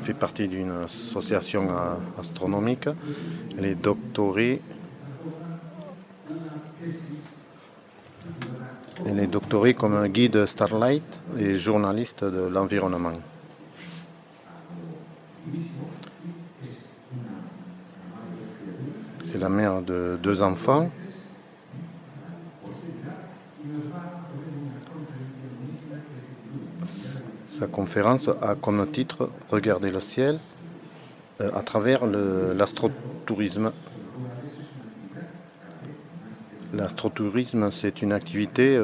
fait partie d'une association astronomique. Elle est doctorée. Elle est doctorée comme un guide Starlight et journaliste de l'environnement. C'est la mère de 2 enfants. Sa conférence a comme titre « Regarder le ciel à travers l'astrotourisme ». L'astrotourisme, c'est une activité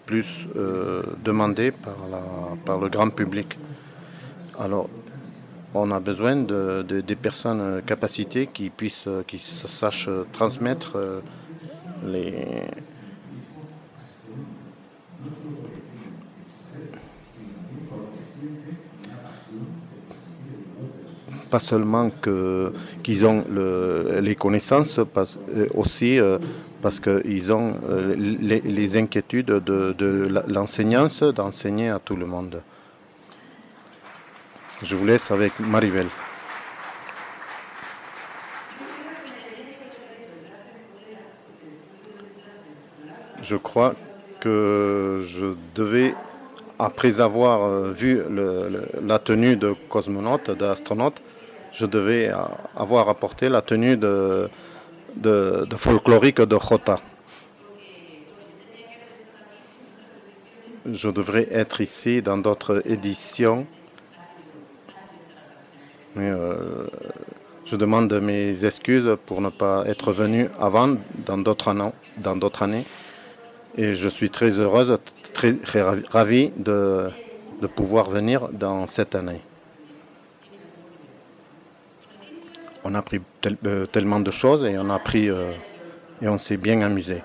plus demandée par le grand public. Alors, on a besoin des personnes capacitées qui sachent transmettre pas seulement qu'ils ont les connaissances, aussi parce qu'ils ont les inquiétudes de l'enseignance, d'enseigner à tout le monde. Je vous laisse avec Maribel. Je crois que je devais, après avoir vu la tenue de cosmonaute, d'astronaute, je devais avoir apporté la tenue de folklorique de Jota. Je devrais être ici dans d'autres éditions. Mais je demande mes excuses pour ne pas être venu avant dans d'autres années. Et je suis très heureuse, très ravie de pouvoir venir dans cette année. On a appris tellement de choses et on s'est bien amusé.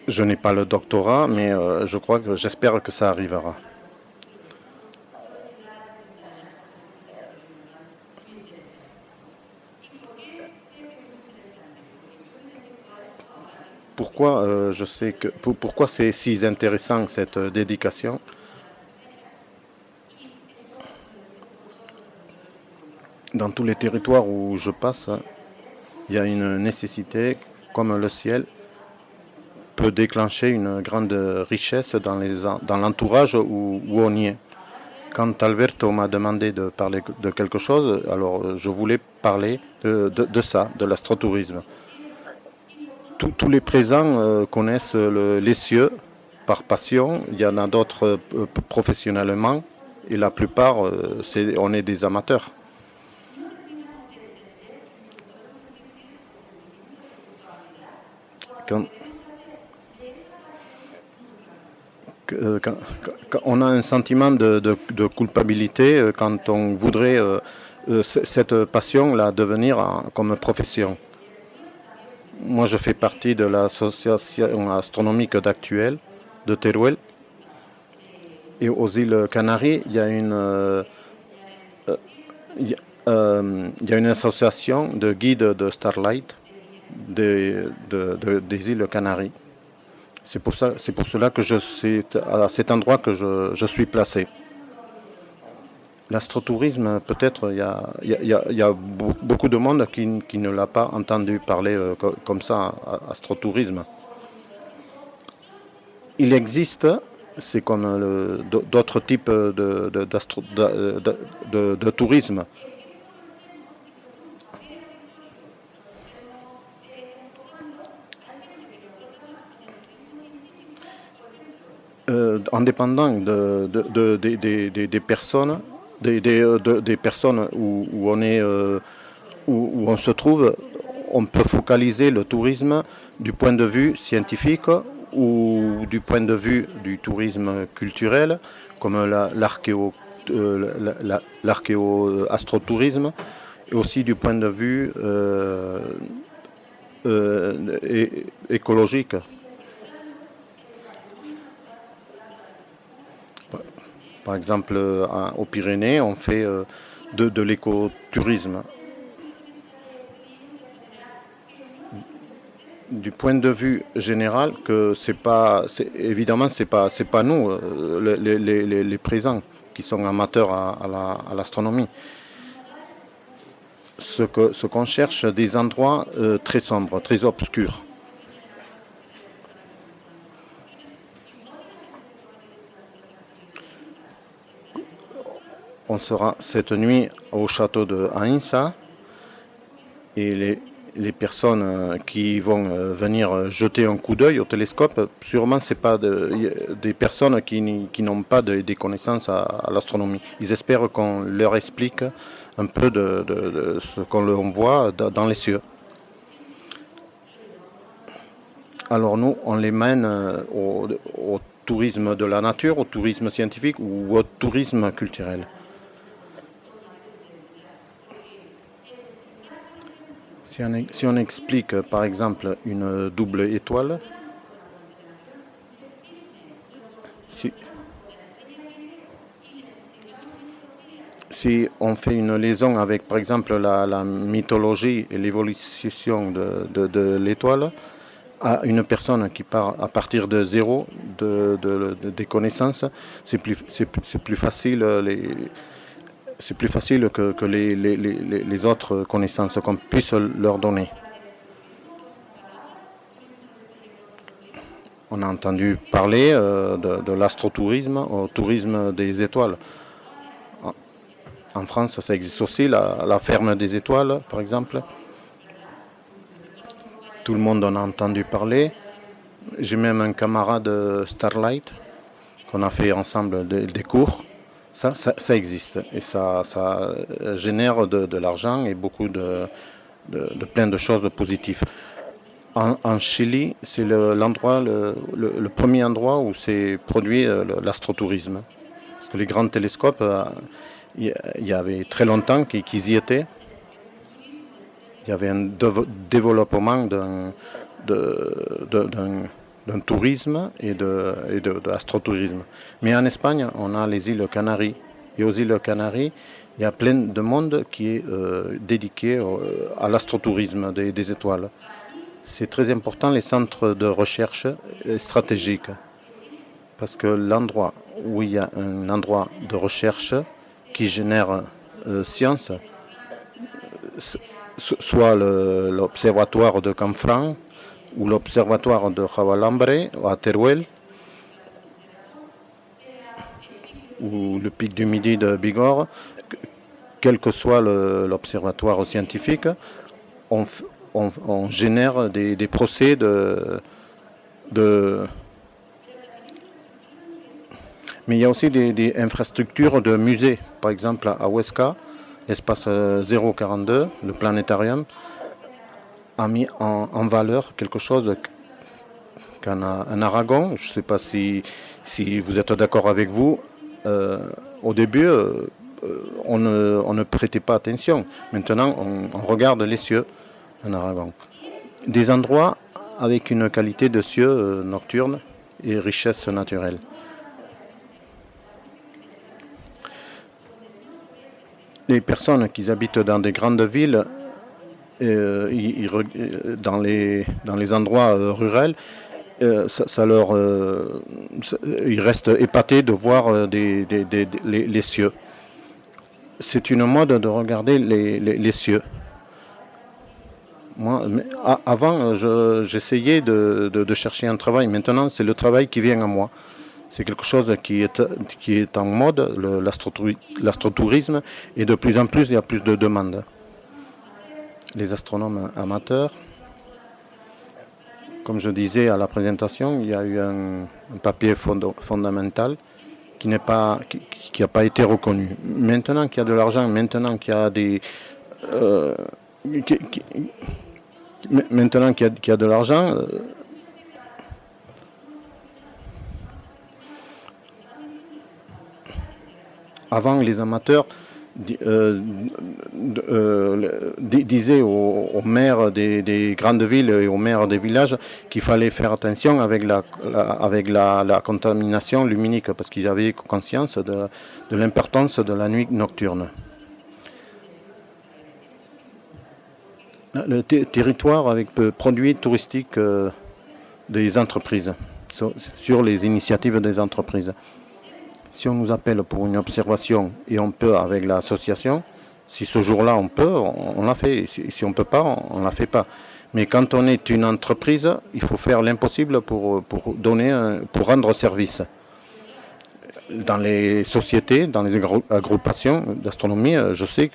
Je n'ai pas le doctorat, mais j'espère que ça arrivera. Pourquoi c'est si intéressant cette dédication? Dans tous les territoires où je passe, il y a une nécessité, comme le ciel peut déclencher une grande richesse dans l'entourage où on y est. Quand Alberto m'a demandé de parler de quelque chose, alors je voulais parler de ça, de l'astrotourisme. Tous les présents connaissent les cieux par passion. Il y en a d'autres professionnellement, et la plupart, on est des amateurs. Quand on a un sentiment de culpabilité quand on voudrait cette passion-là devenir comme profession. Moi, je fais partie de l'association astronomique d'Actuel, de Teruel. Et aux îles Canaries, il y a une association de guides de Starlight des îles Canaries. C'est pour cela que c'est à cet endroit que je suis placé. L'astrotourisme, peut-être, il y a beaucoup de monde qui ne l'a pas entendu parler comme ça, astrotourisme. Il existe, c'est comme d'autres types de tourisme. En dépendant des personnes, des personnes où on se trouve, on peut focaliser le tourisme du point de vue scientifique ou du point de vue du tourisme culturel, comme l'archéo-astrotourisme, et aussi du point de vue écologique. Par exemple, aux Pyrénées, on fait de l'écotourisme. du point de vue général que évidemment c'est pas nous les présents qui sont amateurs à l'astronomie. Ce qu'on cherche, des endroits très sombres, très obscurs. On sera cette nuit au château de Ainsa et les personnes qui vont venir jeter un coup d'œil au télescope, sûrement c'est pas des personnes qui n'ont pas des connaissances à l'astronomie. Ils espèrent qu'on leur explique un peu de ce qu'on voit dans les cieux. Alors nous, on les mène au tourisme de la nature, au tourisme scientifique ou au tourisme culturel. Si on explique par exemple une double étoile, si on fait une liaison avec par exemple la mythologie et l'évolution de l'étoile, à une personne qui part à partir de zéro des connaissances, c'est plus facile c'est plus facile que les autres connaissances qu'on puisse leur donner. On a entendu parler de l'astrotourisme, au tourisme des étoiles. En France, ça existe aussi, la ferme des étoiles, par exemple. Tout le monde en a entendu parler. J'ai même un camarade Starlight, qu'on a fait ensemble des cours. Ça existe et ça génère de l'argent et beaucoup de plein de choses positives. En Chili, c'est l'endroit, le premier endroit où s'est produit l'astrotourisme. Parce que les grands télescopes, il y avait très longtemps qu'ils y étaient. Il y avait un développement d'un tourisme et de l'astrotourisme. Mais en Espagne, on a les îles Canaries. Et aux îles Canaries, il y a plein de monde qui est dédié à l'astrotourisme des étoiles. C'est très important, les centres de recherche stratégiques. Parce que l'endroit où il y a un endroit de recherche qui génère science, soit l'observatoire de Canfranc ou l'observatoire de Javalambre à Teruel, ou le pic du Midi de Bigorre, quel que soit l'observatoire scientifique, on génère des procès Mais il y a aussi des infrastructures de musées. Par exemple, à Huesca, l'espace 042, le planétarium, a mis en valeur quelque chose qu'en Aragon. Je ne sais pas si vous êtes d'accord avec vous. Au début, on ne prêtait pas attention. Maintenant, on regarde les cieux en Aragon. Des endroits avec une qualité de cieux nocturne et richesse naturelle. Les personnes qui habitent dans des grandes villes, dans les endroits ruraux, ils restent épatés de voir les cieux. C'est une mode de regarder les cieux. Moi, avant, j'essayais de chercher un travail. Maintenant, c'est le travail qui vient à moi. C'est quelque chose qui est en mode, l'astrotourisme, et de plus en plus, il y a plus de demandes. Les astronomes amateurs, comme je disais à la présentation, il y a eu un papier fondamental qui n'a pas été reconnu. Maintenant qu'il y a de l'argent, maintenant qu'il y a maintenant qu'il y a de l'argent, avant, les amateurs disaient aux maires des grandes villes et aux maires des villages qu'il fallait faire attention avec la contamination luminique, parce qu'ils avaient conscience de l'importance de la nuit nocturne. Le territoire avec produits touristiques des entreprises, sur les initiatives des entreprises. Si on nous appelle pour une observation et on peut avec l'association, si ce jour-là on peut, on la fait. Si on ne peut pas, on ne la fait pas. Mais quand on est une entreprise, il faut faire l'impossible pour rendre service. Dans les sociétés, dans les agrupations d'astronomie, je sais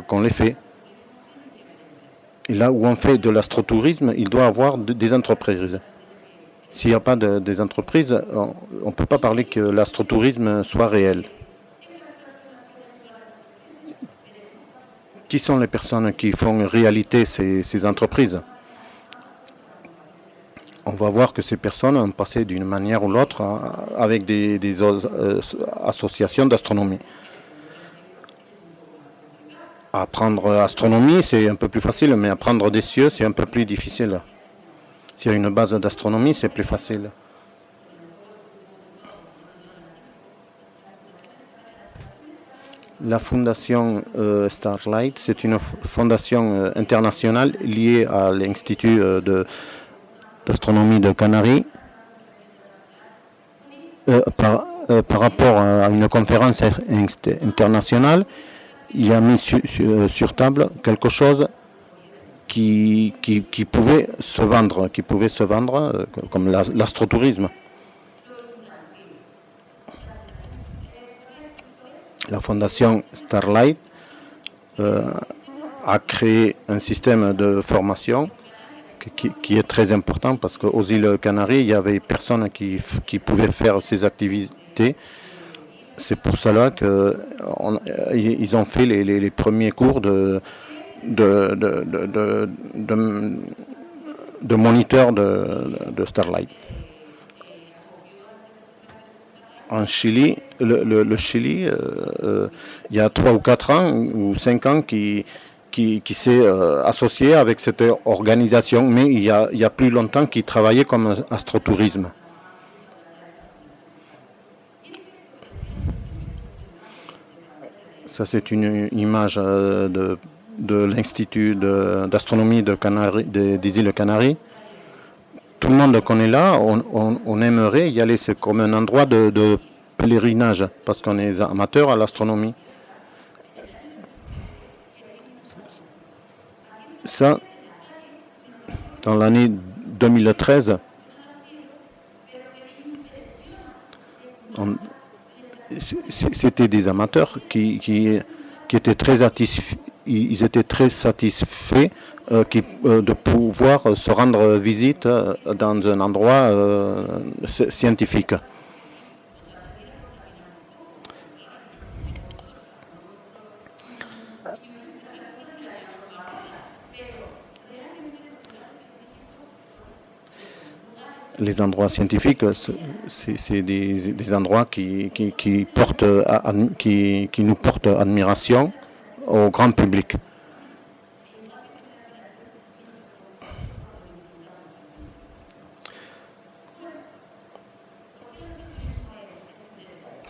qu'on les fait. Et là où on fait de l'astrotourisme, il doit y avoir des entreprises. S'il n'y a pas des entreprises, on ne peut pas parler que l'astrotourisme soit réel. Qui sont les personnes qui font réalité ces entreprises? On va voir que ces personnes ont passé d'une manière ou l'autre avec des associations d'astronomie. Apprendre astronomie, c'est un peu plus facile, mais apprendre des cieux, c'est un peu plus difficile. S'il y a une base d'astronomie, c'est plus facile. La fondation Starlight, c'est une fondation internationale liée à l'Institut d'astronomie de Canaries. Par rapport à une conférence internationale, il a mis sur table quelque chose qui pouvait se vendre, comme l'astrotourisme. La fondation Starlight a créé un système de formation qui est très important parce qu'aux îles Canaries, il y avait personne qui pouvait faire ces activités. C'est pour cela qu'ils ont fait les premiers cours de moniteur de Starlight. En Chili, le Chili, il y a 3 ou 4 ans ou 5 ans qui s'est associé avec cette organisation, mais il y a plus longtemps qui travaillait comme astrotourisme. Ça, c'est une image de l'Institut d'astronomie des îles Canaries. Tout le monde connaît là, on aimerait y aller, c'est comme un endroit de pèlerinage, parce qu'on est amateur à l'astronomie. Ça, dans l'année 2013, c'était des amateurs qui étaient très satisfaits de pouvoir se rendre visite dans un endroit scientifique. Les endroits scientifiques, c'est des endroits qui nous portent admiration au grand public.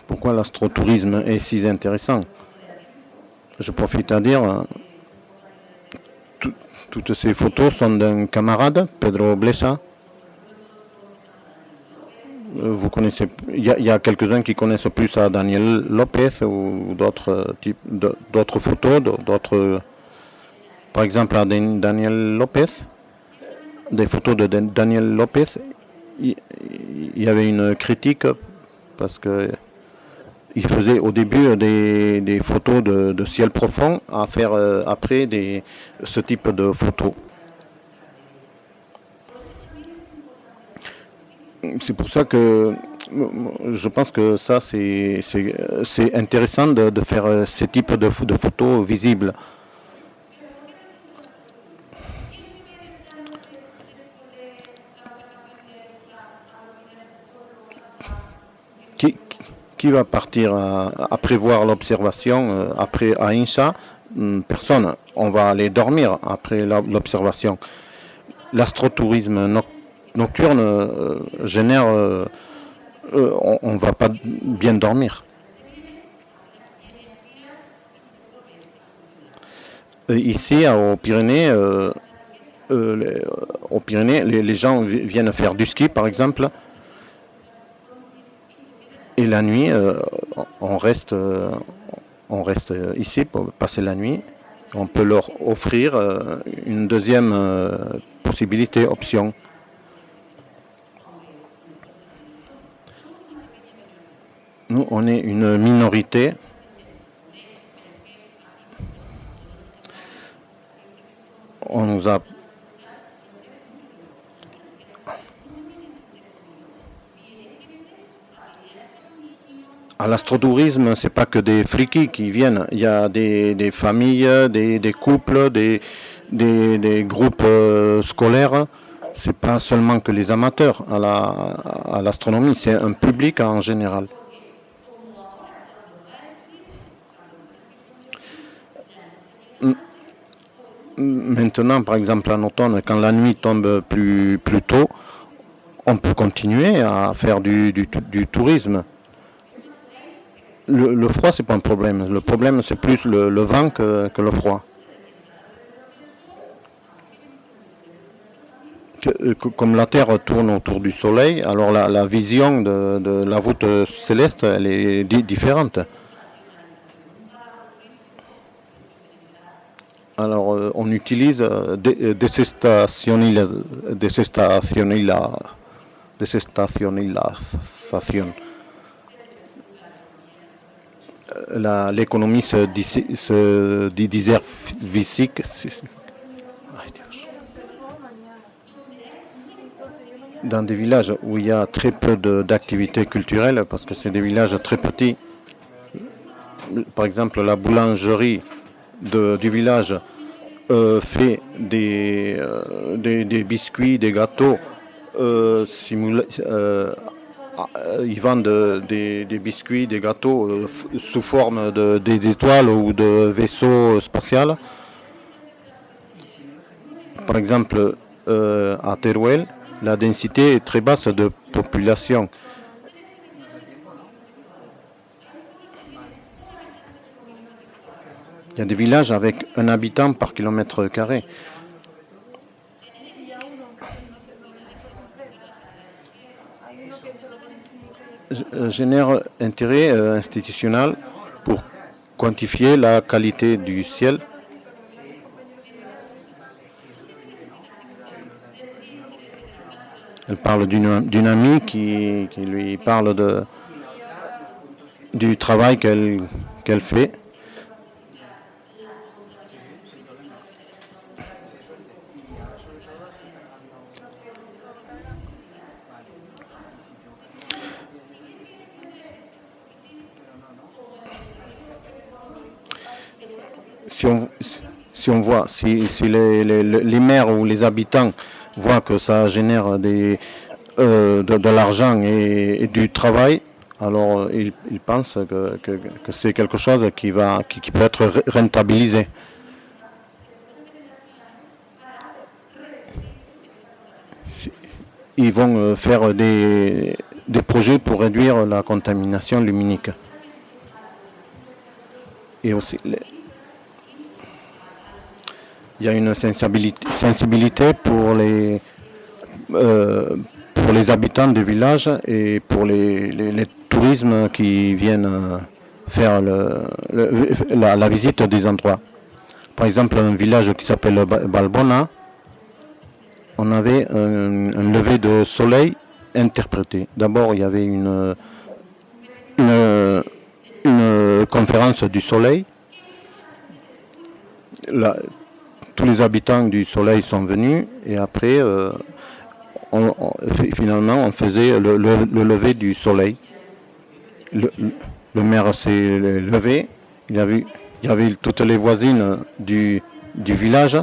Pourquoi l'astrotourisme est si intéressant? Je profite à dire, toutes ces photos sont d'un camarade, Pedro Blesa. Vous connaissez, il y a quelques-uns qui connaissent plus à Daniel Lopez ou d'autres photos, par exemple à Daniel Lopez, des photos de Daniel Lopez, il y avait une critique parce que il faisait au début des photos de ciel profond à faire après ce type de photos. C'est pour ça que je pense que ça c'est intéressant de faire ce type de photos visibles. Qui va partir à prévoir l'observation après à INSA? Personne. On va aller dormir après l'observation. L'astrotourisme nocturne génère, on ne va pas bien dormir. Ici, aux Pyrénées, les gens viennent faire du ski, par exemple, et la nuit, on reste, on reste ici pour passer la nuit. On peut leur offrir une deuxième possibilité, option. Nous, on est une minorité. On nous a à l'astrodourisme, c'est pas que des frikis qui viennent. Il y a des familles, des couples, des groupes scolaires. C'est pas seulement que les amateurs à l'astronomie, c'est un public en général. Maintenant, par exemple, en automne, quand la nuit tombe plus tôt, on peut continuer à faire du tourisme. Le froid, c'est pas un problème. Le problème, c'est plus le vent que le froid. Comme la Terre tourne autour du Soleil, alors la vision de la voûte céleste, elle est différente. Alors, on utilise desestationalisation. L'économie se diversifie. Dans des villages où il y a très peu d'activités culturelles, parce que c'est des villages très petits, par exemple la boulangerie du village fait des biscuits, des gâteaux, ils vendent des biscuits, des gâteaux sous forme des étoiles ou de vaisseaux spatials. Par exemple, à Teruel, la densité est très basse de population. Il y a des villages avec un habitant par kilomètre carré. Génère intérêt institutionnel pour quantifier la qualité du ciel. Elle parle d'une amie qui lui parle du travail qu'elle fait. Si on voit, si les maires ou les habitants voient que ça génère de l'argent et du travail, alors ils pensent que c'est quelque chose qui peut être rentabilisé. Ils vont faire des projets pour réduire la contamination luminique. Et aussi, il y a une sensibilité pour les habitants des villages et pour les tourismes qui viennent faire la visite des endroits. Par exemple, un village qui s'appelle Balbona, on avait un lever de soleil interprété. D'abord, il y avait une conférence du soleil. Tous les habitants du soleil sont venus et après, finalement, on faisait le lever du soleil. Le maire s'est levé. Il y avait toutes les voisines du village.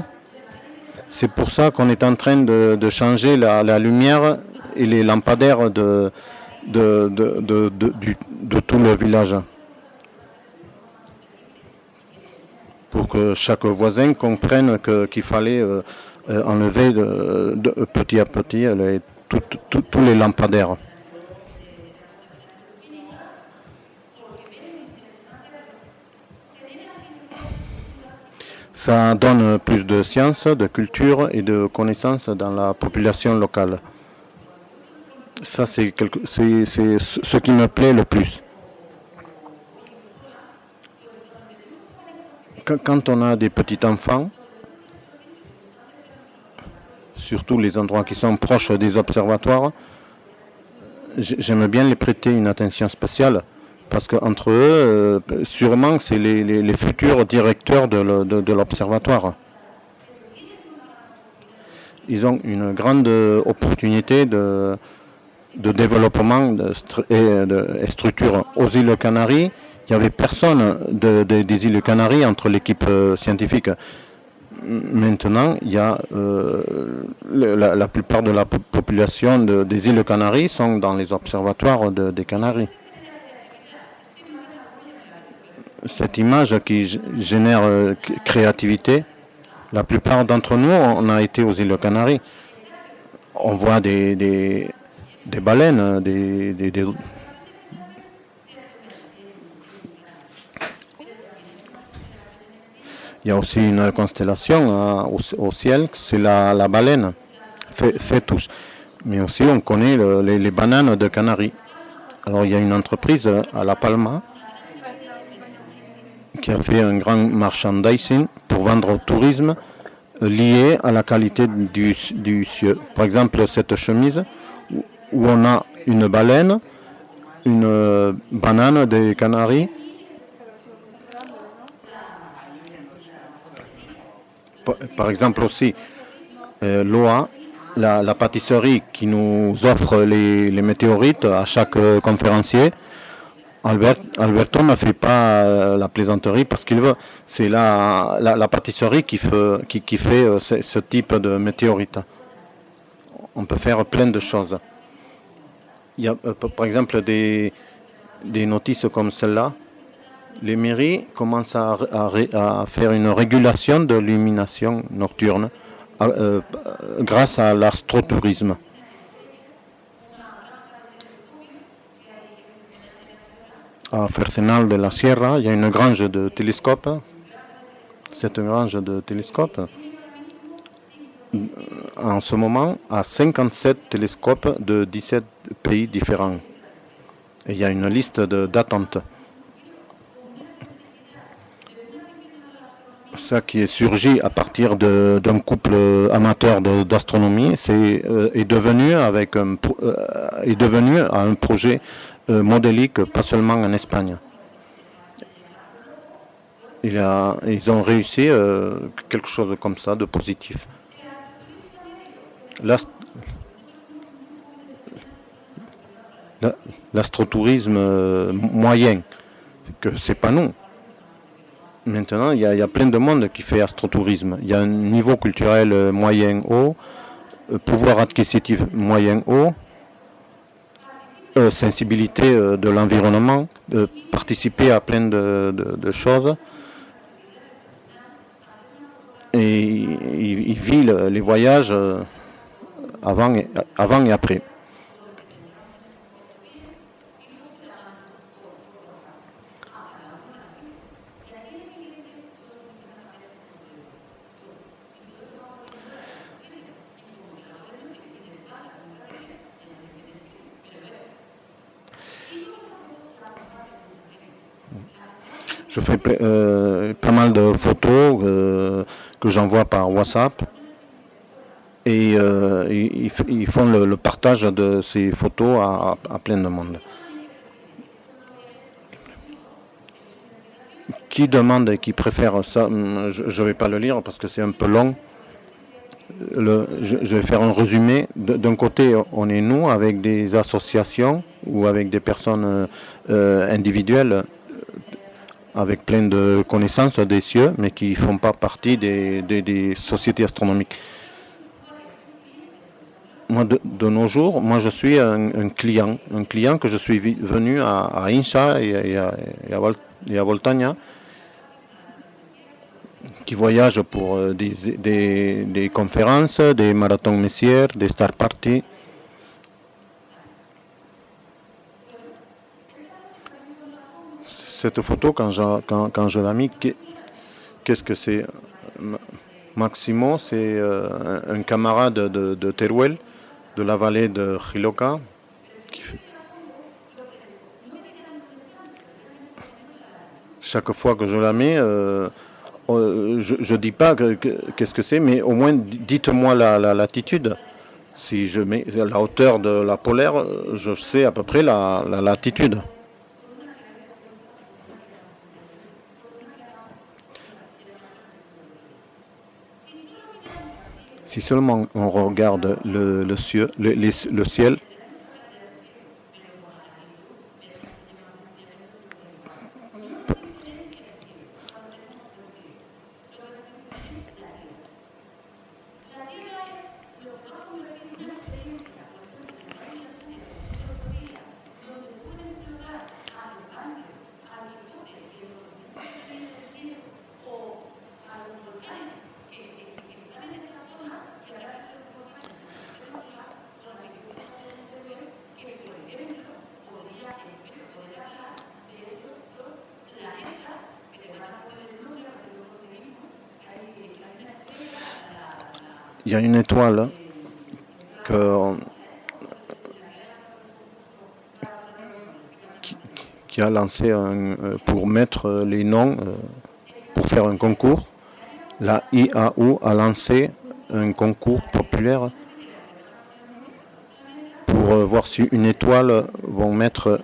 C'est pour ça qu'on est en train de changer la lumière et les lampadaires de tout le village. Pour que chaque voisin comprenne qu'il fallait enlever petit à petit tous les lampadaires. Ça donne plus de science, de culture et de connaissances dans la population locale. Ça, c'est ce qui me plaît le plus. Quand on a des petits-enfants, surtout les endroits qui sont proches des observatoires, j'aime bien les prêter une attention spéciale parce qu'entre eux, sûrement, c'est les futurs directeurs de l'observatoire. Ils ont une grande opportunité de développement et structure. Aux îles Canaries, il n'y avait personne des îles Canaries entre l'équipe scientifique. Maintenant, il y a la plupart de la population des îles Canaries sont dans les observatoires des Canaries. Cette image qui génère créativité, la plupart d'entre nous, on a été aux îles Canaries. On voit des baleines, Il y a aussi une constellation au ciel, c'est la baleine, Fœtus. Mais aussi on connaît les bananes de Canaries. Alors il y a une entreprise à La Palma qui a fait un grand merchandising pour vendre au tourisme lié à la qualité du cieux. Par exemple, cette chemise où on a une baleine, une banane des Canaries. Par exemple aussi, l'OA, la pâtisserie qui nous offre les météorites à chaque conférencier. Alberto ne fait pas la plaisanterie parce qu'il veut. C'est la pâtisserie qui fait ce type de météorite. On peut faire plein de choses. Il y a par exemple des notices comme celle-là. Les mairies commencent à faire une régulation de l'illumination nocturne grâce à l'astrotourisme. À Fercenal de la Sierra, il y a une grange de télescopes. Cette grange de télescopes, en ce moment, a 57 télescopes de 17 pays différents. Et il y a une liste d'attente. Ça qui est surgi à partir d'un couple amateur d'astronomie, est devenu un projet modélique, pas seulement en Espagne. Ils ont réussi quelque chose comme ça, de positif. L'astrotourisme moyen, que c'est pas nous. Maintenant, il y a plein de monde qui fait astrotourisme. Il y a un niveau culturel moyen haut, pouvoir acquisitif moyen haut, sensibilité de l'environnement, participer à plein de choses. Et il vit les voyages avant et après. Je fais pas mal de photos que j'envoie par WhatsApp et ils font le partage de ces photos à plein de monde. Qui demande et qui préfère ça? Je ne vais pas le lire parce que c'est un peu long. Je vais faire un résumé. D'un côté, on est nous avec des associations ou avec des personnes individuelles avec plein de connaissances des cieux, mais qui ne font pas partie des sociétés astronomiques. Moi, de nos jours, moi je suis un client que je suis venu à Incha et à Voltagna, qui voyage pour des conférences, des marathons messières, des star parties. Cette photo, quand je l'ai mis, qu'est-ce que c'est? Maximo, c'est un camarade de Teruel, de la vallée de Jiloca. Chaque fois que je la mets, je ne dis pas qu'est-ce que c'est, mais au moins dites-moi la latitude. Si je mets la hauteur de la polaire, je sais à peu près la latitude. Si seulement on regarde le ciel, il y a une étoile que, qui a lancé pour mettre les noms, pour faire un concours. La IAU a lancé un concours populaire pour voir si une étoile vont mettre,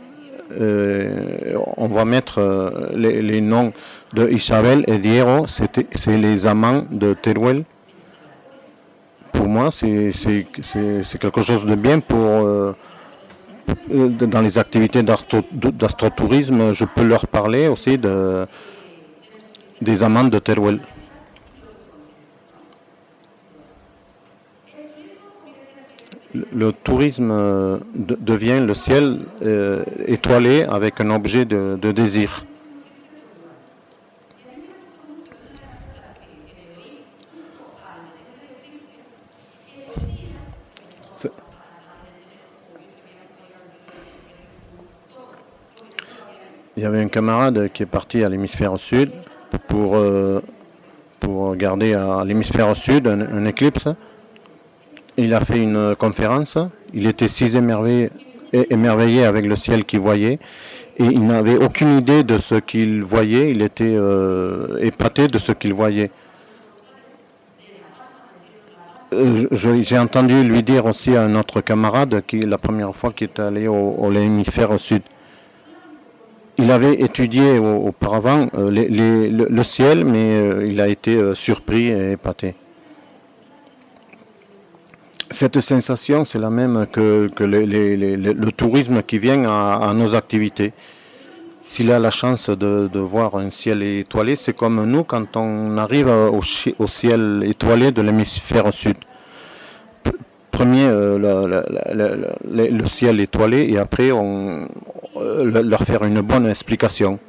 on va mettre les noms de Isabel et Diego, c'est les amants de Teruel. Pour moi, c'est quelque chose de bien pour dans les activités d'astrotourisme. Je peux leur parler aussi des amants de Teruel. Le tourisme devient le ciel étoilé avec un objet de désir. Il y avait un camarade qui est parti à l'hémisphère sud pour regarder à l'hémisphère sud un éclipse. Il a fait une conférence. Il était si émerveillé avec le ciel qu'il voyait. Et il n'avait aucune idée de ce qu'il voyait. Il était épaté de ce qu'il voyait. J'ai entendu lui dire aussi à un autre camarade, la première fois qu'il est allé au l'hémisphère sud. Il avait étudié auparavant le ciel, mais il a été surpris et épaté. Cette sensation, c'est la même que le tourisme qui vient à nos activités. S'il a la chance de voir un ciel étoilé, c'est comme nous quand on arrive au ciel étoilé de l'hémisphère sud. Premier le ciel étoilé et après leur faire une bonne explication.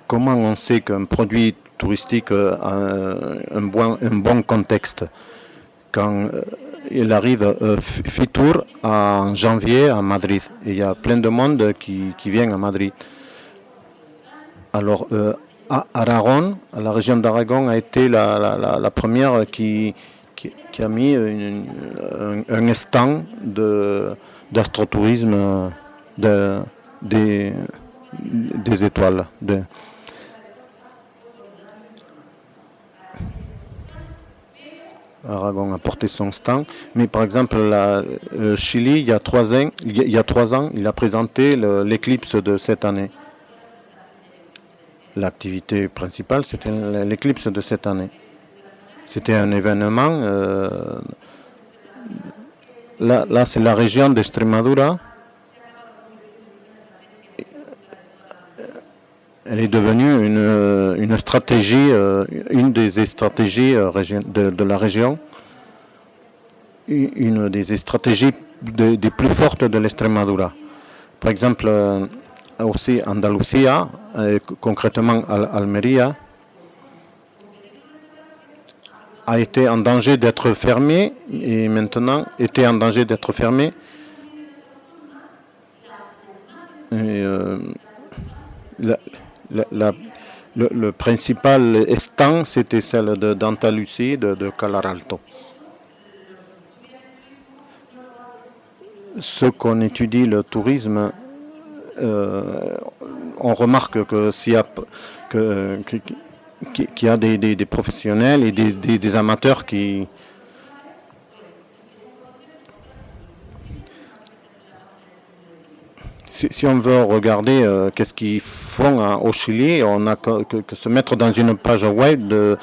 Comment on sait qu'un produit touristique a un bon contexte quand il arrive Fitur en janvier à Madrid. Et il y a plein de monde qui vient à Madrid. Alors, à Aragon, la région d'Aragon a été la première qui a mis un stand d'astrotourisme des étoiles. Aragon a porté son stand, mais par exemple, Chili, il y a 3 ans, il a présenté l'éclipse de cette année. L'activité principale, c'était l'éclipse de cette année. C'était un événement. Là, c'est la région d'Extremadura. Elle est devenue une stratégie, une des stratégies de la région, une des stratégies des plus fortes de l'Extremadura. Par exemple, aussi Andalusia, concrètement Almeria, a été en danger d'être fermée et maintenant était en danger d'être fermée. La- la- la- le principal stand, c'était celle d'Andalucie, de Calaralto. Ce qu'on étudie, le tourisme, euh, on remarque que s'il y a, qu'il y a des professionnels et des amateurs qui... Si on veut regarder qu'est-ce qu'ils font au Chili, on a que se mettre dans une page web de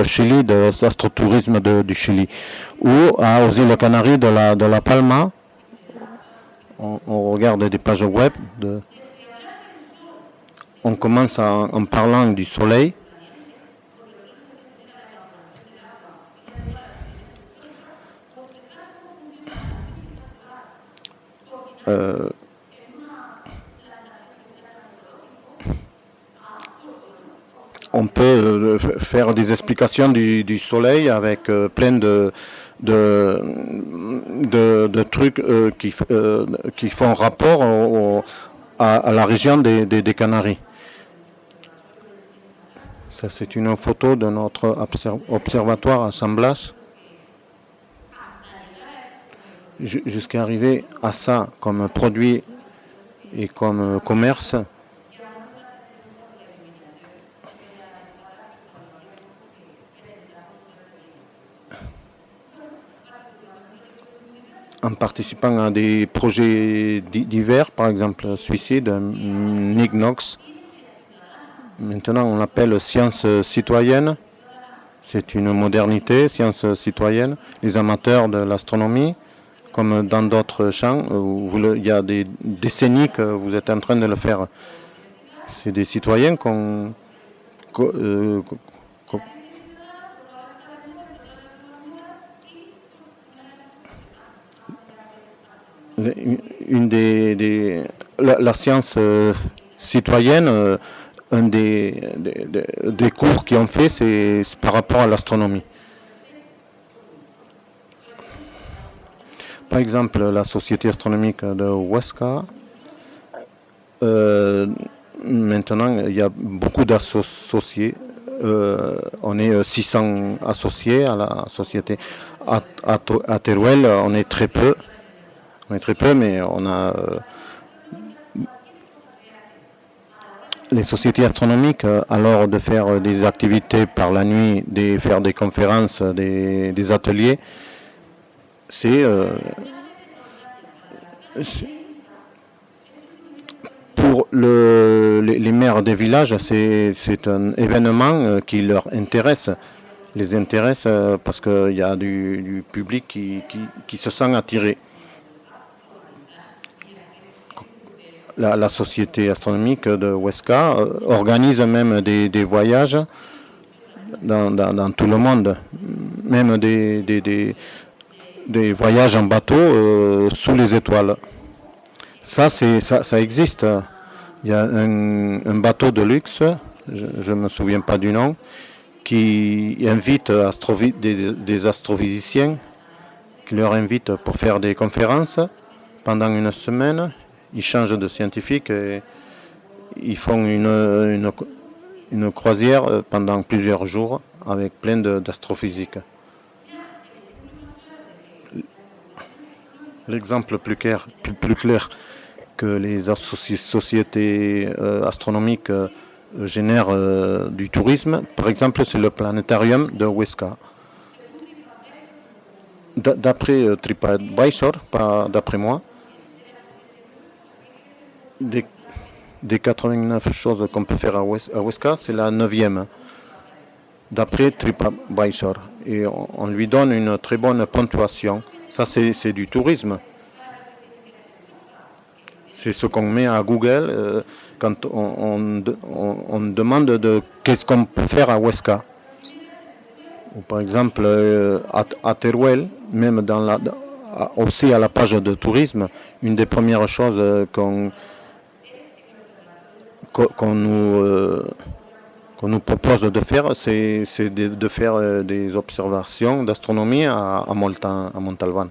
Chili, de l'astrotourisme du Chili, ou aux îles Canaries de la Palma, on regarde des pages web. On commence en parlant du soleil. On peut faire des explications du soleil avec plein de trucs qui font rapport à la région des Canaries. Ça, c'est une photo de notre observatoire à San Blas. Jusqu'à arriver à ça comme produit et comme commerce. En participant à des projets divers, par exemple Suicide, Nick Knox. Maintenant, on l'appelle science citoyenne. C'est une modernité, science citoyenne. Les amateurs de l'astronomie, comme dans d'autres champs, où il y a des décennies que vous êtes en train de le faire. C'est des citoyens la science citoyenne, un des cours qu'ils ont fait, c'est par rapport à l'astronomie. Par exemple, la Société astronomique de Huesca, maintenant, il y a beaucoup d'associés. On est 600 associés à la société. À Teruel, on est très peu. On est très peu, mais on a les sociétés astronomiques, alors de faire des activités par la nuit, de faire des conférences, des ateliers, c'est pour les maires des villages, c'est un événement qui leur intéresse, les intéresse parce qu'il y a du public qui se sent attiré. La société astronomique de Huesca organise même des voyages dans tout le monde, même des voyages en bateau sous les étoiles. Ça existe. Il y a un bateau de luxe, je ne me souviens pas du nom, qui invite des astrophysiciens, qui leur invite pour faire des conférences pendant une semaine. Ils changent de scientifique et ils font une croisière pendant plusieurs jours avec plein d'astrophysique. L'exemple plus clair que les sociétés astronomiques génèrent du tourisme, par exemple, c'est le planétarium de Huesca. D'après TripAdvisor, pas d'après moi, des 89 choses qu'on peut faire à Huesca, c'est la 9e, d'après TripAdvisor. Et on lui donne une très bonne ponctuation. Ça, c'est du tourisme. C'est ce qu'on met à Google quand on demande de qu'est-ce qu'on peut faire à Huesca. Ou par exemple, à Teruel, même aussi à la page de tourisme, une des premières choses qu'on nous propose de faire, c'est de faire des observations d'astronomie à Montalban.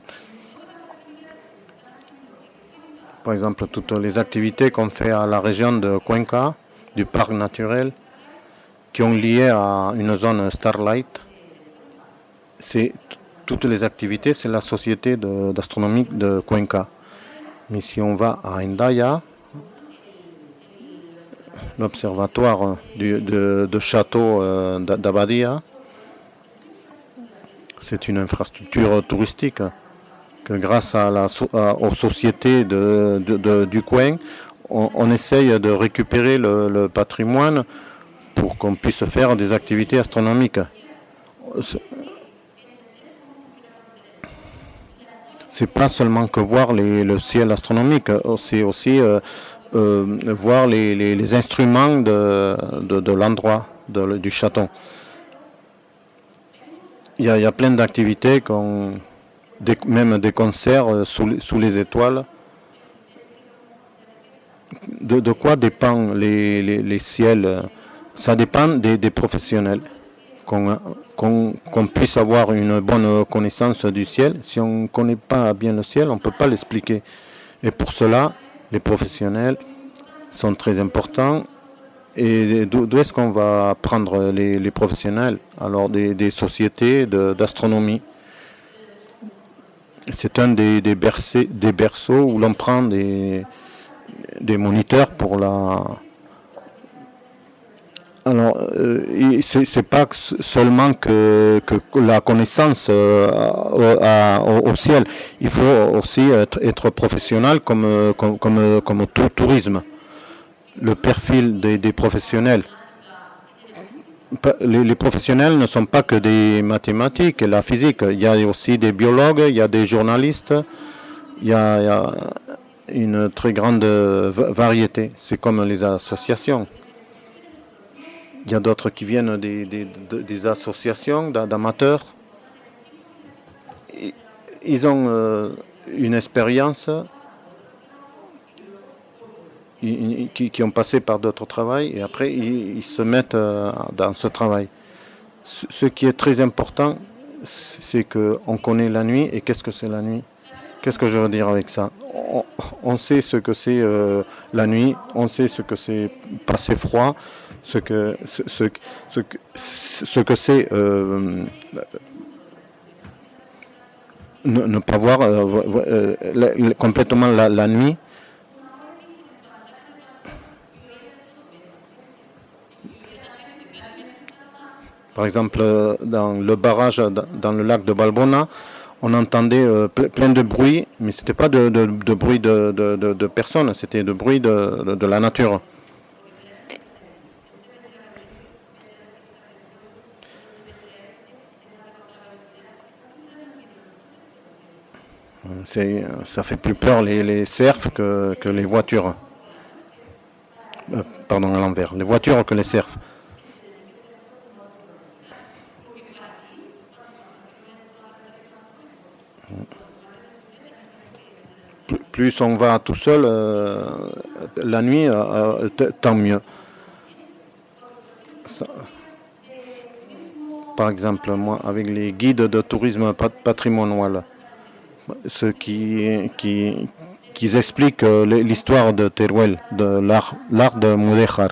Par exemple, toutes les activités qu'on fait à la région de Cuenca, du parc naturel, qui ont lié à une zone Starlight, toutes les activités, c'est la société d'astronomie de Cuenca. Mais si on va à Hendaya, l'observatoire de château d'Abadia, c'est une infrastructure touristique que grâce aux sociétés du coin, on essaye de récupérer le patrimoine pour qu'on puisse faire des activités astronomiques. C'est pas seulement que voir le ciel astronomique, c'est aussi voir les instruments de l'endroit, du château. Il y a plein d'activités, même des concerts sous les étoiles. De quoi dépend les ciels? Ça dépend des professionnels. Qu'on puisse avoir une bonne connaissance du ciel. Si on ne connaît pas bien le ciel, on ne peut pas l'expliquer. Et pour cela, les professionnels sont très importants. Et d'où est-ce qu'on va prendre les professionnels? Alors des sociétés d'astronomie. C'est un des berceaux où l'on prend des moniteurs pour la... Alors, c'est pas seulement que la connaissance au ciel. Il faut aussi être professionnel comme tout tourisme. Le profil des professionnels. Les professionnels ne sont pas que des mathématiques et la physique. Il y a aussi des biologues, il y a des journalistes, il y a une très grande variété. C'est comme les associations. Il y a d'autres qui viennent des associations d'amateurs. Ils ont une expérience qui ont passé par d'autres travails et après ils se mettent dans ce travail. Ce qui est très important, c'est qu'on connaît la nuit. Et qu'est-ce que c'est la nuit? Qu'est-ce que je veux dire avec ça? On sait ce que c'est la nuit, on sait ce que c'est passer froid, ce que c'est ne pas voir complètement la nuit. Par exemple, dans le barrage, dans le lac de Balbona, on entendait plein de bruit, mais ce n'était pas de bruit de personnes, c'était de bruit de la nature. Ça fait plus peur les cerfs que les voitures. Pardon, à l'envers. Les voitures que les cerfs. Plus on va tout seul, la nuit, tant mieux. Par exemple, moi, avec les guides de tourisme patrimonial, ceux qui expliquent l'histoire de Teruel, de l'art de Mudéjar.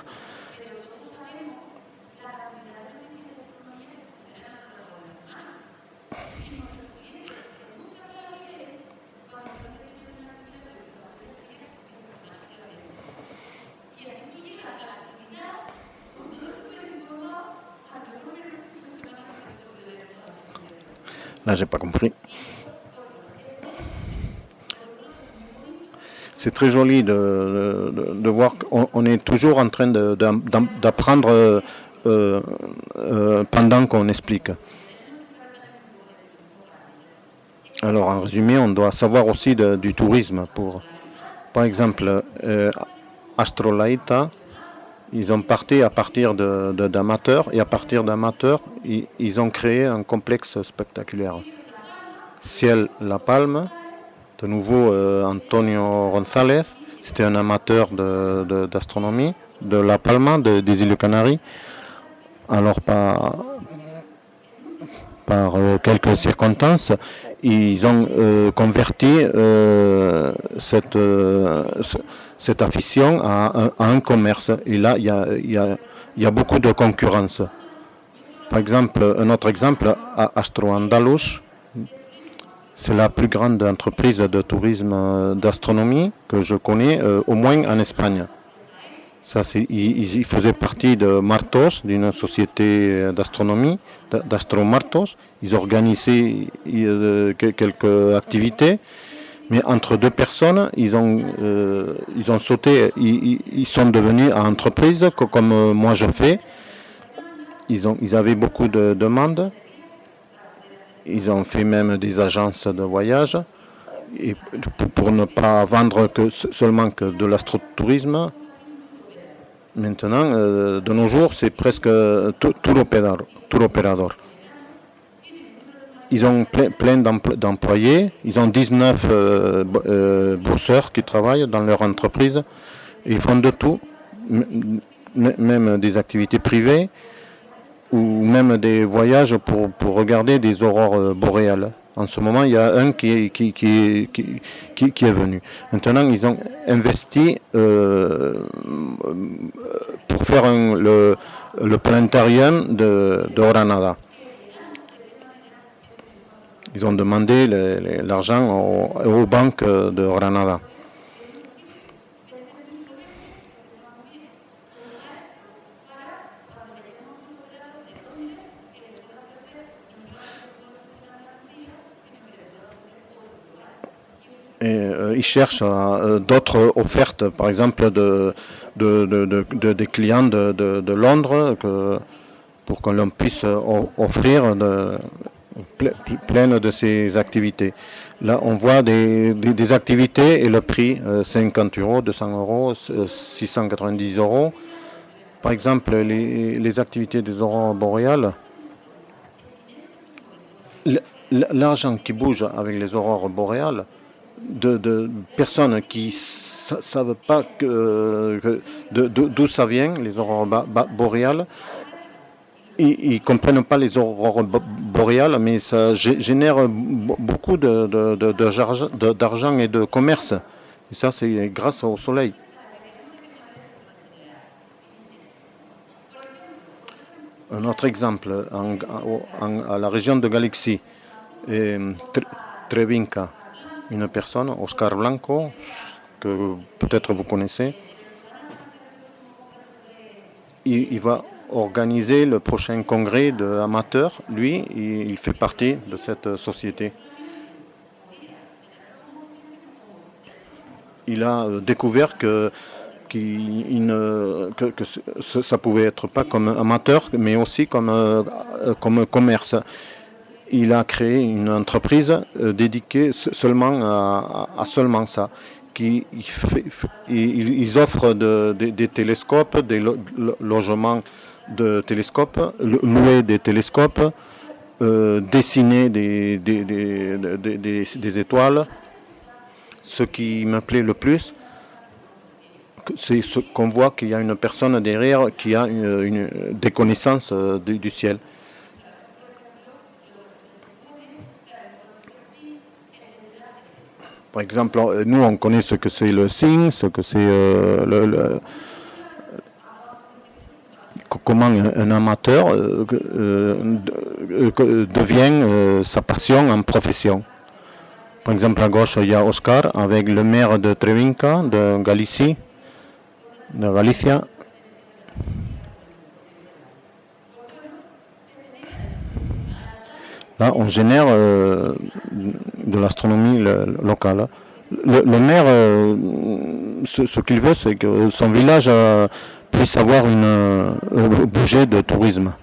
Là, j'ai pas compris. C'est très joli de voir qu'on est toujours en train d'apprendre pendant qu'on explique. Alors, en résumé, on doit savoir aussi du tourisme. Par exemple, Astrolaïta, ils ont parti à partir d'amateurs, et à partir d'amateurs, ils ont créé un complexe spectaculaire. Ciel La Palme, de nouveau Antonio González, c'était un amateur d'astronomie, de La Palma, des îles Canaries. Alors par quelques circonstances, ils ont converti cette afition à un commerce. Et là, il y a beaucoup de concurrence. Par exemple, un autre exemple, Astro Andalus, c'est la plus grande entreprise de tourisme d'astronomie que je connais, au moins en Espagne. Ça, il faisait partie de Martos, d'une société d'astronomie, d'Astromartos. Ils organisaient quelques activités, mais entre deux personnes, ils ont sauté, ils sont devenus entreprises, comme moi je fais. Ils avaient beaucoup de demandes. Ils ont fait même des agences de voyage. Et pour ne pas vendre seulement que de l'astrotourisme, maintenant, de nos jours, c'est presque tout opérateur. Ils ont plein d'employés. Ils ont 19 bosseurs qui travaillent dans leur entreprise. Et ils font de tout, même des activités privées ou même des voyages pour regarder des aurores boréales. En ce moment, il y a un qui est venu. Maintenant, ils ont investi pour faire le planétarium de Granada. Ils ont demandé l'argent aux banques de Granada. Et ils cherchent d'autres offertes, par exemple des clients de Londres, pour que l'on puisse offrir plein de ces activités. Là, on voit des activités et le prix, 50 euros, 200 euros, 690 euros. Par exemple, les activités des aurores boréales, l'argent qui bouge avec les aurores boréales, de personnes qui ne savent pas d'où ça vient, les aurores boréales. Ils ne comprennent pas les aurores boréales, mais ça génère beaucoup d'argent et de commerce. Et ça, c'est grâce au soleil. Un autre exemple, à la région de Galicie, Trevinca, une personne, Oscar Blanco, que peut-être vous connaissez, il va organiser le prochain congrès d'amateurs. Lui, il fait partie de cette société. Il a découvert que ça pouvait être pas comme amateur, mais aussi comme commerce. Il a créé une entreprise dédiée seulement à seulement ça. Ils offrent des télescopes, des logements de télescopes, louer des télescopes, dessiner des étoiles. Ce qui me plaît le plus, c'est ce qu'on voit qu'il y a une personne derrière qui a des connaissances du ciel. Par exemple, nous on connaît ce que c'est le signe, ce que c'est comment un amateur devient sa passion en profession. Par exemple, à gauche, il y a Oscar avec le maire de Trevinca, de Galicia. Là, on génère de l'astronomie locale. Le maire, ce qu'il veut, c'est que son village puisse avoir un budget de tourisme.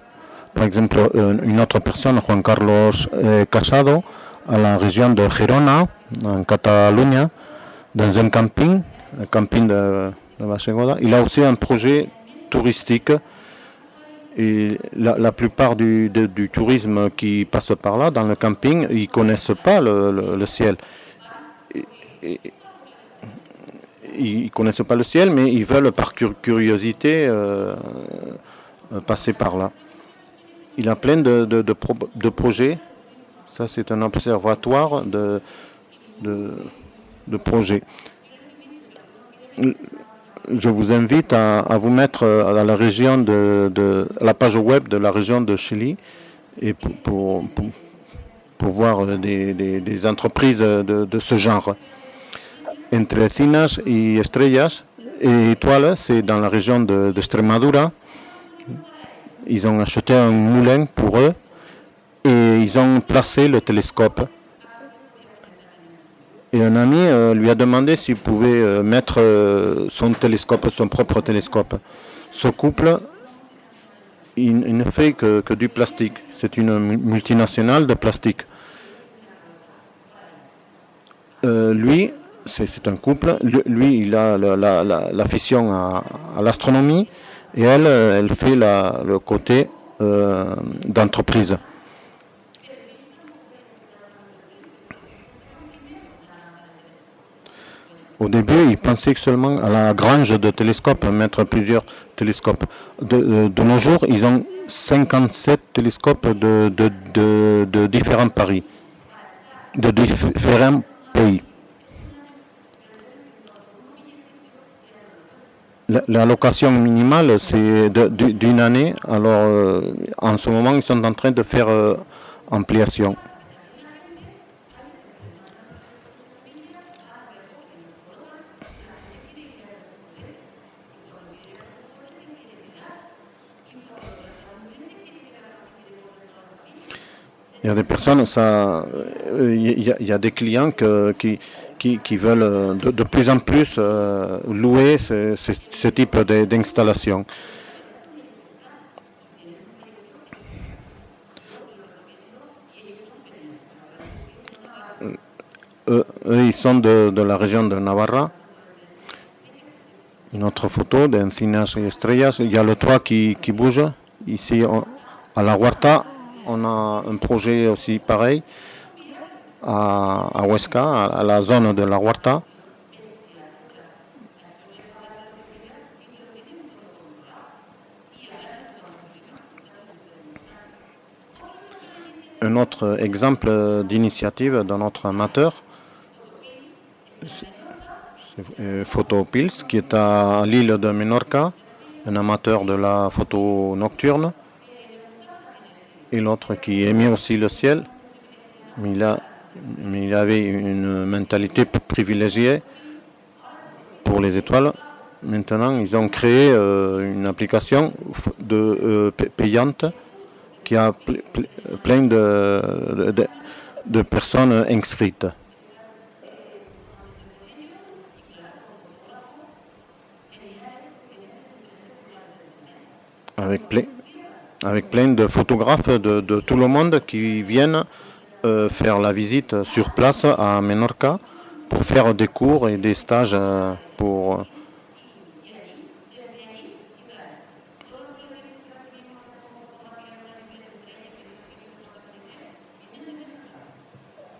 Par exemple, une autre personne, Juan Carlos Casado, à la région de Girona, en Catalogne, dans un camping de Basegoda. Il a aussi un projet touristique. Et la plupart du tourisme qui passe par là, dans le camping, ils ne connaissent pas le ciel. Ils ne connaissent pas le ciel, mais ils veulent par curiosité passer par là. Il a plein de projets. Ça, c'est un observatoire de projets. Je vous invite à vous mettre à la région à la page web de la région de Chili et pour voir des entreprises de ce genre. Entre Encinas y Estrellas et Étoiles, c'est dans la région d'Extremadura. Ils ont acheté un moulin pour eux et ils ont placé le télescope. Et un ami lui a demandé s'il pouvait mettre son télescope, son propre télescope. Ce couple, il ne fait que du plastique. C'est une multinationale de plastique. Lui, c'est un couple. Lui, il a l'affection à l'astronomie et elle fait le côté d'entreprise. Au début, ils pensaient seulement à la grange de télescopes, mettre plusieurs télescopes. De nos jours, ils ont 57 télescopes de différents pays. De différents pays. La location minimale, c'est d'une année. Alors, en ce moment, ils sont en train de faire ampliation. Il y a des personnes, il y a des clients qui veulent de plus en plus louer ce type d'installation. Eux, ils sont de la région de Navarra. Une autre photo d'Encinas y Estrellas. Il y a le toit qui bouge. Ici, à la Huerta, on a un projet aussi pareil à Huesca, à la zone de la Huerta. Un autre exemple d'initiative de notre amateur, c'est Photopils, qui est à l'île de Menorca, un amateur de la photo nocturne. Et l'autre qui aimait aussi le ciel, mais il avait une mentalité privilégiée pour les étoiles. Maintenant, ils ont créé une application payante qui a plein de personnes inscrites. Avec plein de photographes de tout le monde qui viennent faire la visite sur place à Menorca pour faire des cours et des stages pour...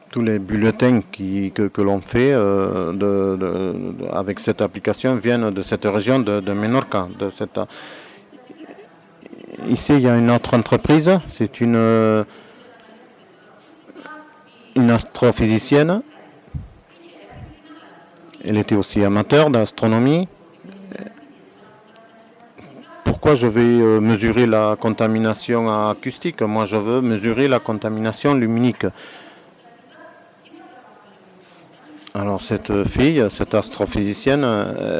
Tous les bulletins que l'on fait avec cette application viennent de cette région de Menorca. Ici, il y a une autre entreprise, c'est une astrophysicienne. Elle était aussi amateur d'astronomie. Pourquoi je vais mesurer la contamination acoustique? Moi, je veux mesurer la contamination luminique. Alors, cette fille, cette astrophysicienne,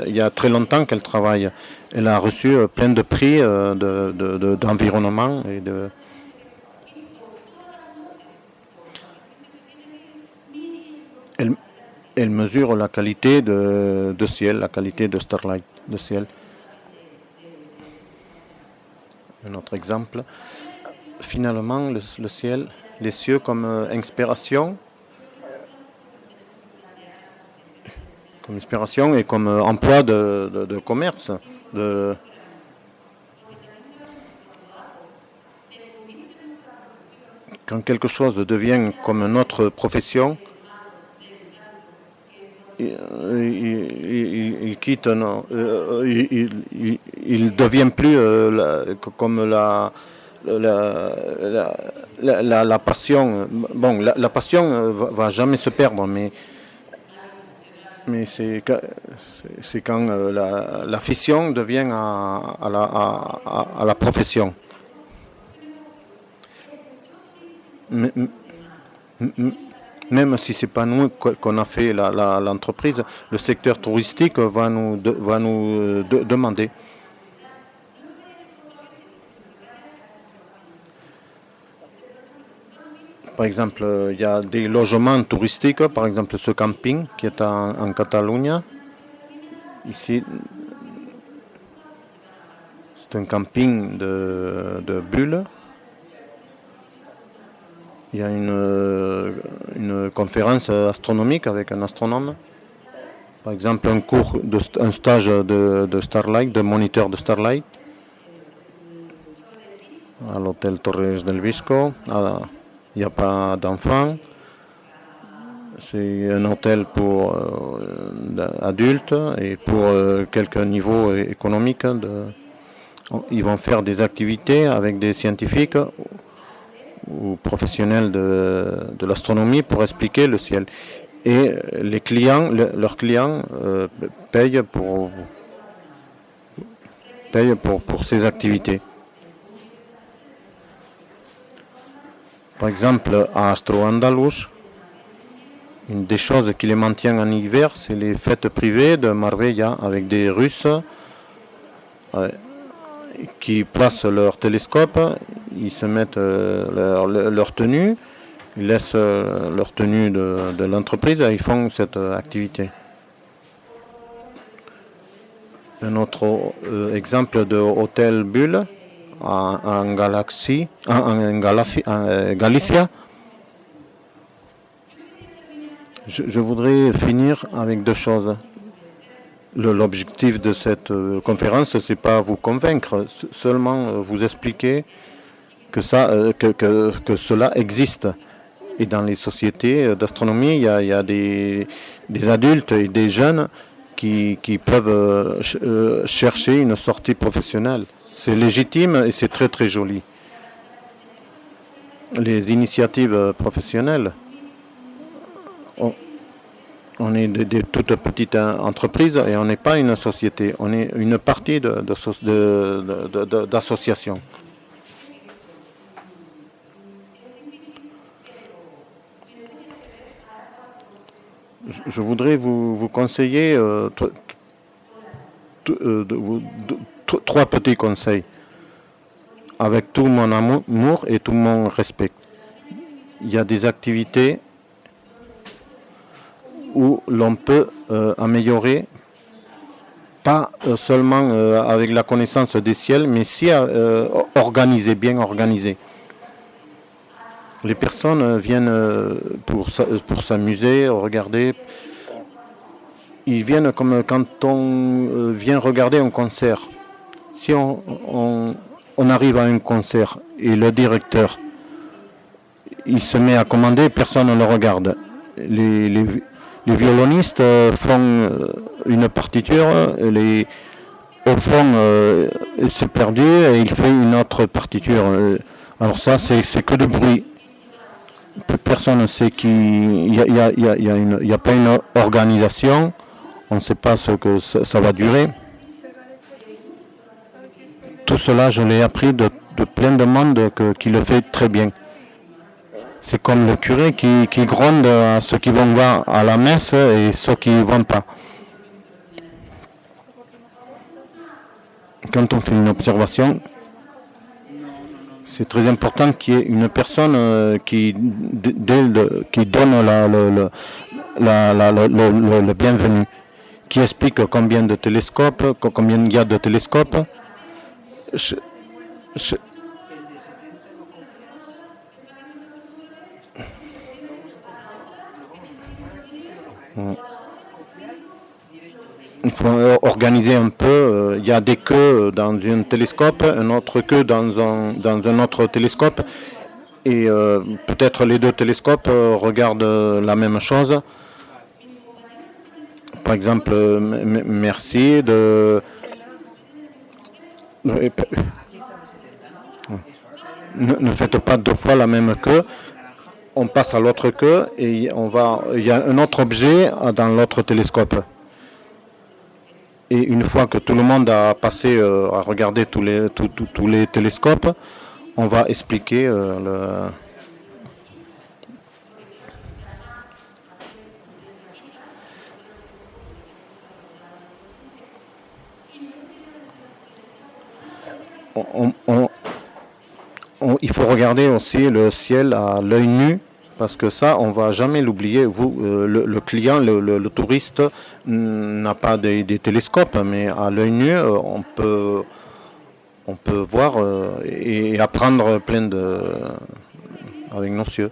il y a très longtemps qu'elle travaille. Elle a reçu plein de prix d'environnement et de... Elle mesure la qualité de ciel, la qualité de starlight, de ciel. Un autre exemple. Finalement, le ciel, les cieux comme inspiration et comme emploi de commerce. Quand quelque chose devient comme notre profession, il quitte, non, il devient plus comme la passion, bon, la passion va jamais se perdre, mais c'est quand la fission devient à la profession. Même si c'est pas nous qu'on a fait l'entreprise, le secteur touristique va nous demander. Par exemple, il y a des logements touristiques, par exemple ce camping qui est en Catalogne. Ici, c'est un camping de bulles. Il y a une conférence astronomique avec un astronome. Par exemple, un stage de Starlight, de moniteur de Starlight, à l'hôtel Torres del Visco. Il n'y a pas d'enfants. C'est un hôtel pour adultes et pour quelques niveaux économiques. Ils vont faire des activités avec des scientifiques ou professionnels de l'astronomie pour expliquer le ciel. Et les clients, leurs clients payent pour ces activités. Par exemple, à Astro Andalus, une des choses qui les maintient en hiver, c'est les fêtes privées de Marbella avec des Russes qui placent leur télescope, ils se mettent leur tenue, ils laissent leur tenue de l'entreprise et ils font cette activité. Un autre exemple de hôtel Bulle en Galicia. Je voudrais finir avec deux choses. L'objectif de cette conférence, c'est pas vous convaincre, seulement vous expliquer que cela existe. Et dans les sociétés d'astronomie, il y a des adultes et des jeunes qui peuvent chercher une sortie professionnelle. C'est légitime et c'est très très joli. Les initiatives professionnelles, on est de toutes petites entreprises et on n'est pas une société, on est une partie d'associations. Je voudrais vous conseiller trois petits conseils avec tout mon amour et tout mon respect. Il y a des activités où l'on peut améliorer, pas seulement avec la connaissance des ciels, mais si bien organisé. Les personnes viennent pour s'amuser, regarder. Ils viennent comme quand on vient regarder un concert. Si on arrive à un concert et le directeur il se met à commander, personne ne le regarde. Les violonistes font une partiture, au fond il s'est perdu et il fait une autre partiture. Alors ça c'est que de bruit. Personne ne sait il n'y a pas une organisation, on ne sait pas ce que ça va durer. Tout cela, je l'ai appris de plein de monde qui le fait très bien. C'est comme le curé qui gronde à ceux qui vont voir à la messe et ceux qui ne vont pas. Quand on fait une observation, c'est très important qu'il y ait une personne qui donne le bienvenu, qui explique combien de télescopes, combien il y a de télescopes. Il faut organiser un peu. Il y a des queues dans un télescope, un autre queue dans un autre télescope. Et peut-être les deux télescopes regardent la même chose. Par exemple, merci de... ne faites pas deux fois la même queue. On passe à l'autre queue et il y a un autre objet dans l'autre télescope. Et une fois que tout le monde a passé à regarder tous les télescopes, on va expliquer il faut regarder aussi le ciel à l'œil nu, parce que ça, on va jamais l'oublier. Vous, le client, le touriste n'a pas des télescopes, mais à l'œil nu, on peut voir et apprendre avec nos yeux.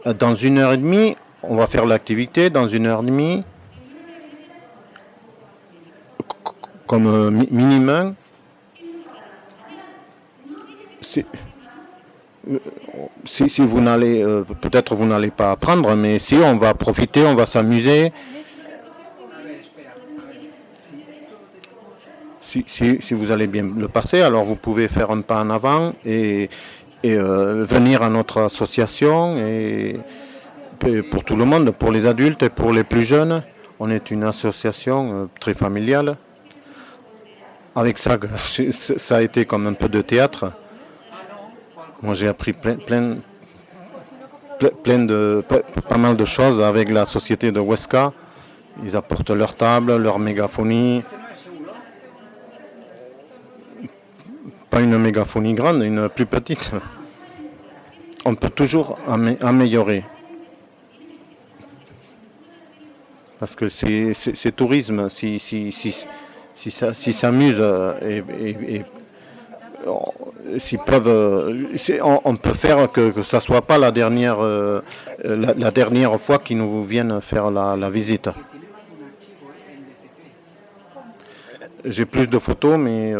Dans 1 heure et demie, on va faire l'activité. Dans 1 heure et demie, comme minimum, si vous n'allez, peut-être vous n'allez pas apprendre, mais si on va profiter, on va s'amuser. Si vous allez bien le passer, alors vous pouvez faire un pas en avant et venir à notre association. Et pour tout le monde, pour les adultes et pour les plus jeunes, on est une association très familiale. Avec ça, ça a été comme un peu de théâtre. Moi, j'ai appris pas mal de choses avec la société de Huesca. Ils apportent leur table, leur mégaphonie. Pas une mégaphonie grande, une plus petite. On peut toujours améliorer. Parce que c'est tourisme. Si s'amusent s'ils peuvent, on peut faire que ça soit pas la dernière fois qu'ils nous viennent faire la visite. J'ai plus de photos, mais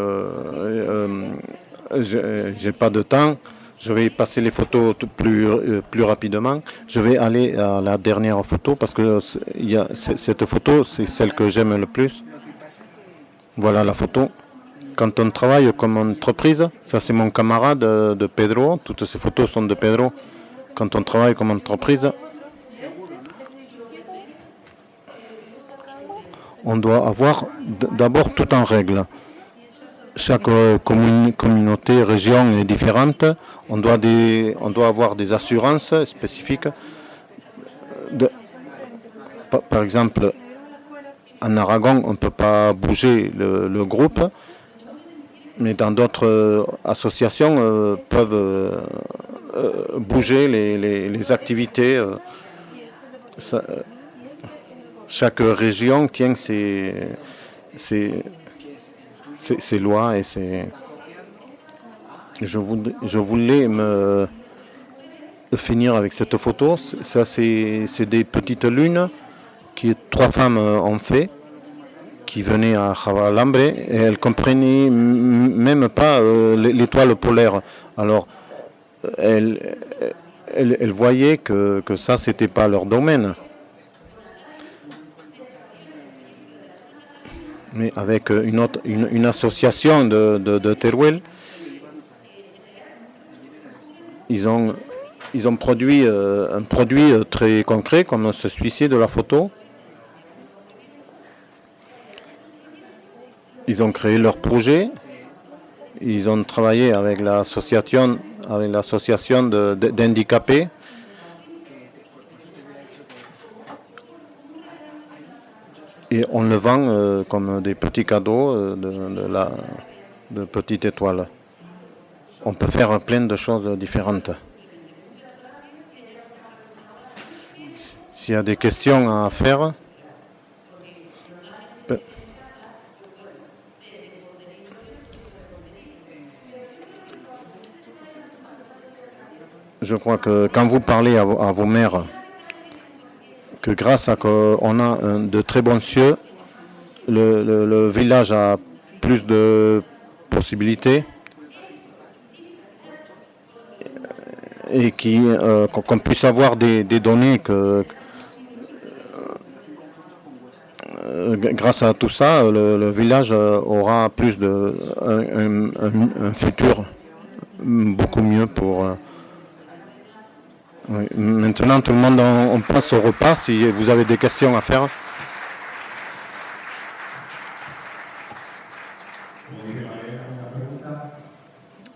j'ai pas de temps. Je vais passer les photos plus rapidement. Je vais aller à la dernière photo parce que cette photo, c'est celle que j'aime le plus. Voilà la photo. Quand on travaille comme entreprise, ça c'est mon camarade de Pedro, toutes ces photos sont de Pedro. Quand on travaille comme entreprise, on doit avoir d'abord tout en règle. Chaque communauté, région est différente. On doit avoir des assurances spécifiques. Par exemple, en Aragon, on ne peut pas bouger le groupe. Mais dans d'autres associations peuvent bouger les activités. Chaque région tient ses lois et je voulais finir avec cette photo. Ça, c'est des petites lunes que 3 femmes ont fait, qui venaient à Javalambre, et elles ne comprenaient même pas l'étoile polaire. Alors, elles voyaient que ça, c'était pas leur domaine. Mais avec une association de Teruel, ils ont produit un produit très concret, comme celui-ci de la photo. Ils ont créé leur projet, ils ont travaillé avec l'association d'handicapés. Et on le vend comme des petits cadeaux de petites étoiles. On peut faire plein de choses différentes. S'il y a des questions à faire, je crois que quand vous parlez à vos mères, que grâce à qu'on a de très bons cieux, le village a plus de possibilités et qu'on puisse avoir des données grâce à tout ça, le village aura plus un futur beaucoup mieux pour... oui. Maintenant, tout le monde, on passe au repas. Si vous avez des questions à faire.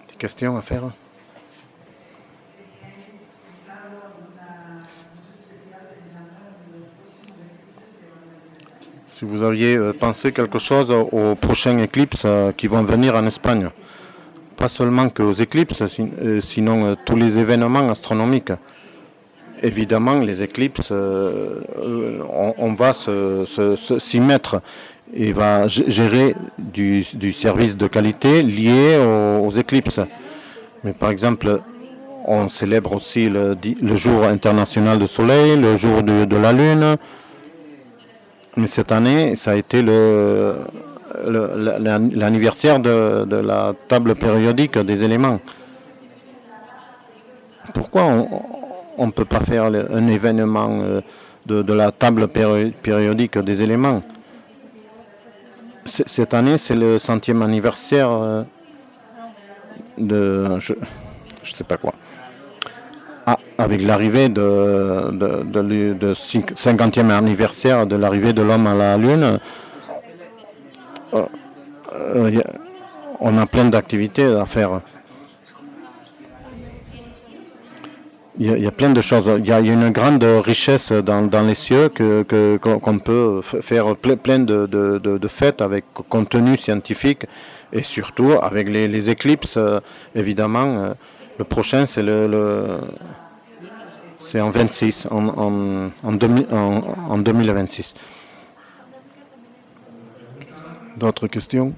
Des questions à faire. Si vous aviez pensé quelque chose aux prochaines éclipses qui vont venir en Espagne. Pas seulement qu'aux éclipses, sinon tous les événements astronomiques. Évidemment, les éclipses, on va s'y mettre et va gérer du service de qualité lié aux éclipses. Mais par exemple, on célèbre aussi le jour international du soleil, le jour de la lune. Mais cette année, ça a été l'anniversaire de la table périodique des éléments. Pourquoi on ne peut pas faire un événement de la table périodique des éléments? Cette année, c'est le 100e anniversaire de... Je ne sais pas quoi. Ah, avec l'arrivée de 50e anniversaire de l'arrivée de l'homme à la Lune, on a plein d'activités à faire. Il y a plein de choses. Il y a une grande richesse dans les cieux qu'on peut faire plein de fêtes avec contenu scientifique et surtout avec les éclipses, évidemment. Le prochain, c'est c'est en 26, en 2026. D'autres questions?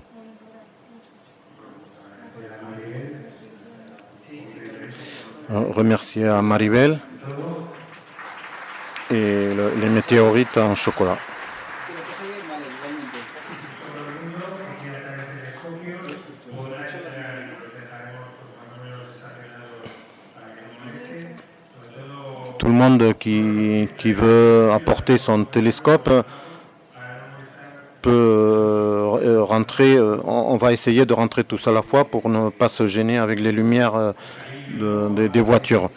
Remercier à Maribel et les météorites en chocolat. Tout le monde qui veut apporter son télescope peut rentrer. On va essayer de rentrer tous à la fois pour ne pas se gêner avec les lumières des voitures.